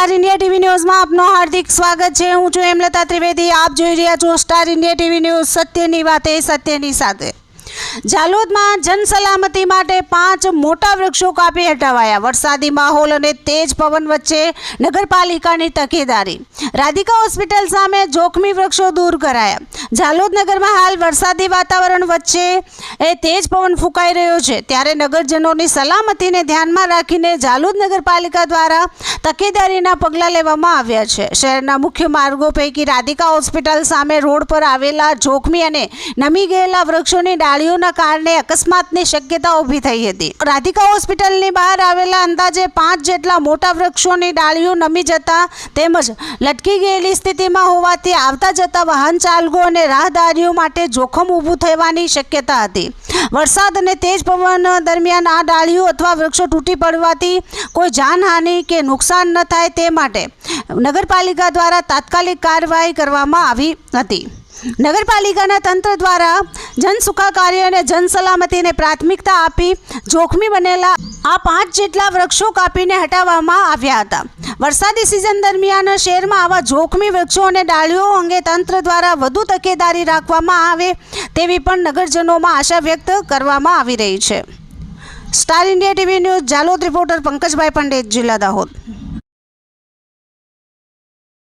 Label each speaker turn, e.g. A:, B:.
A: Star India TV ન્યૂઝમાં આપનું હાર્દિક સ્વાગત છે। હું છું હેમલતા ત્રિવેદી। આપ જોઈ રહ્યા છો સ્ટાર ઇન્ડિયા ટીવી ન્યૂઝ। સત્યની વાતે સત્યની સાથે। જાલોદમાં જન સલામતી માટે 5 મોટા વૃક્ષો કાપી હટાવાયા। વરસાદી માહોલ અને તેજ પવન વચ્ચે નગરપાલિકાની તકેદારી। રાધિકા હોસ્પિટલ સામે જોખમી વૃક્ષો દૂર કરાયા। જાલોદ નગરમાં હાલ વરસાદી વાતાવરણ વચ્ચે તેજ પવન ફૂંકાઈ રહ્યો છે, ત્યારે નગરજનોની સલામતીને ધ્યાનમાં રાખીને જાલોદ નગરપાલિકા દ્વારા તકેદારીના પગલાં લેવામાં આવ્યા છે। શહેરના મુખ્ય માર્ગો પૈકી રાધિકા હોસ્પિટલ સામે રોડ પર આવેલા જોખમી અને નમી ગયેલા વૃક્ષોની ડાળીઓના કારણે અકસ્માતની શક્યતા ઊભી થઈ હતી। રાધિકા હોસ્પિટલની બહાર આવેલા અંદાજે 5 જેટલા મોટા વૃક્ષોની ડાળીઓ નમી જતા તેમજ લટકી ગયેલી સ્થિતિમાં હોવાથી આવતા જતા વાહન ચાલકો અને રાહદારીઓ માટે જોખમ ઊભું થવાની શક્યતા હતી। વરસાદ અને તેજ પવન દરમિયાન આ ડાળીઓ અથવા વૃક્ષો તૂટી પડવાથી કોઈ જાનહાનિ કે નુકસાન ન થાય તે માટે નગરપાલિકા દ્વારા તાત્કાલિક કાર્યવાહી કરવામાં આવી હતી। નગરપાલિકાના તંત્ર દ્વારા જન સુખાકારી અને જન સલામતીને પ્રાથમિકતા આપી જોખમી બનેલા આ 5 જેટલા વૃક્ષો કાપીને હટાવવામાં આવ્યા હતા। વરસાદી સિઝન દરમિયાન શહેરમાં આવા જોખમી વૃક્ષો અને ડાળીઓ અંગે તંત્ર દ્વારા વધુ તકેદારી રાખવામાં આવે તેવી પણ નગરજનોમાં આશા વ્યક્ત કરવામાં આવી રહી છે। Star India TV news Jhalod reporter Pankajbhai Pandit, જિલ્લા દાહોદ।